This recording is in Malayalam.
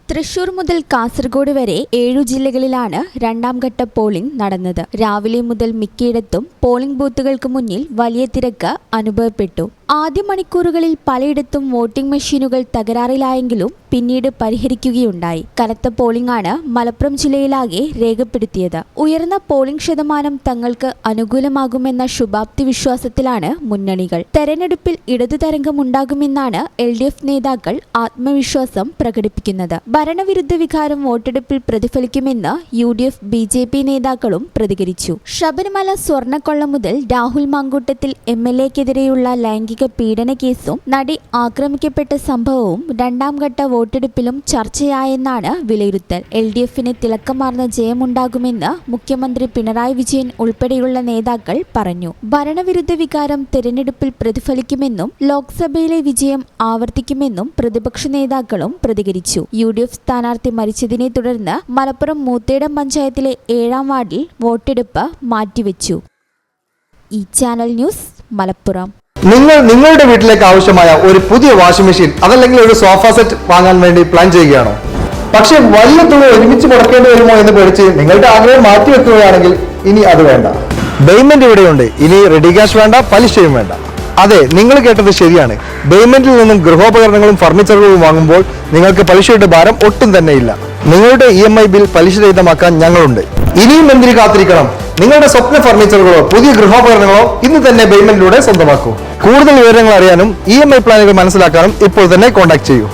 തൃശൂർ മുതൽ കാസർഗോഡ് വരെ 7 ജില്ലകളിലാണ് രണ്ടാം ഘട്ട പോളിംഗ് നടന്നത്. രാവിലെ മുതൽ മിക്കയിടത്തും പോളിംഗ് ബൂത്തുകൾക്ക് മുന്നിൽ വലിയ തിരക്ക് അനുഭവപ്പെട്ടു. ആദ്യ മണിക്കൂറുകളിൽ പലയിടത്തും വോട്ടിംഗ് മെഷീനുകൾ തകരാറിലായെങ്കിലും പിന്നീട് പരിഹരിക്കുകയുണ്ടായി. കനത്ത പോളിംഗാണ് മലപ്പുറം ജില്ലയിലാകെ രേഖപ്പെടുത്തിയത്. ഉയർന്ന പോളിംഗ് ശതമാനം തങ്ങൾക്ക് അനുകൂലമാകുമെന്ന ശുഭാപ്തി വിശ്വാസത്തിലാണ് മുന്നണികൾ. തെരഞ്ഞെടുപ്പിൽ ഇടതു തരംഗമുണ്ടാകുമെന്നാണ് LDF നേതാക്കൾ ആത്മവിശ്വാസം പ്രകടിപ്പിക്കുന്നത്. ഭരണവിരുദ്ധ വികാരം വോട്ടെടുപ്പിൽ പ്രതിഫലിക്കുമെന്ന് UDF BJP നേതാക്കളും പ്രതികരിച്ചു. ശബരിമല സ്വർണ്ണക്കൊള്ള മുതൽ രാഹുൽ മാങ്കൂട്ടത്തിൽ MLAക്കെതിരെയുള്ള ലൈംഗിക പീഡന കേസും നടി ആക്രമിക്കപ്പെട്ട സംഭവവും രണ്ടാം ഘട്ട വോട്ടെടുപ്പിലും ചർച്ചയായെന്നാണ് വിലയിരുത്തൽ. LDFന് തിളക്കമാർന്ന ജയമുണ്ടാകുമെന്ന് മുഖ്യമന്ത്രി പിണറായി വിജയൻ ഉൾപ്പെടെയുള്ള നേതാക്കൾ പറഞ്ഞു. ഭരണവിരുദ്ധ വികാരം തെരഞ്ഞെടുപ്പിൽ പ്രതിഫലിക്കുമെന്നും ലോക്സഭയിലെ വിജയം ആവർത്തിക്കുമെന്നും പ്രതിപക്ഷ നേതാക്കളും പ്രതികരിച്ചു. UDF സ്ഥാനാർത്ഥി മരിച്ചതിനെ തുടർന്ന് മലപ്പുറം മൂത്തേടം പഞ്ചായത്തിലെ 7ാം വാർഡിൽ വോട്ടെടുപ്പ് മാറ്റിവെച്ചു. ഈ ചാനൽ ന്യൂസ് മലപ്പുറം. നിങ്ങളുടെ വീട്ടിലേക്ക് ആവശ്യമായ ഒരു പുതിയ വാഷിംഗ് മെഷീൻ അതല്ലെങ്കിൽ ഒരു സോഫ സെറ്റ് വാങ്ങാൻ വേണ്ടി പ്ലാൻ ചെയ്യുകയാണോ? പക്ഷേ വലിയ തുക ഒരുമിച്ച് മുടക്കേണ്ടി വരുമോ എന്ന് പേടിച്ച് നിങ്ങളുടെ ആഗ്രഹം മാറ്റിവെക്കുകയാണെങ്കിൽ ഇനി അത് വേണ്ട. പേയ്മെന്റ് ഇവിടെയുണ്ട്. ഇനി റെഡി ക്യാഷ് വേണ്ട, പലിശയും വേണ്ട. അതെ, നിങ്ങൾ കേട്ടത് ശരിയാണ്. പേയ്മെന്റിൽ നിന്നും ഗൃഹോപകരണങ്ങളും ഫർണിച്ചറുകളും വാങ്ങുമ്പോൾ നിങ്ങൾക്ക് പലിശയുടെ ഭാരം ഒട്ടും തന്നെ ഇല്ല. നിങ്ങളുടെ EMI ബിൽ പലിശരഹിതമാക്കാൻ ഞങ്ങളുണ്ട്. ഇനിയും എന്തിനു കാത്തിരിക്കണം? നിങ്ങളുടെ സ്വപ്ന ഫർണിച്ചറുകളോ പുതിയ ഗൃഹോപകരണങ്ങളോ ഇന്ന് തന്നെ പേയ്മെന്റിലൂടെ സ്വന്തമാക്കൂ. കൂടുതൽ വിവരങ്ങൾ അറിയാനും EMI പ്ലാനുകൾ മനസ്സിലാക്കാനും ഇപ്പോൾ തന്നെ കോൺടാക്ട് ചെയ്യൂ.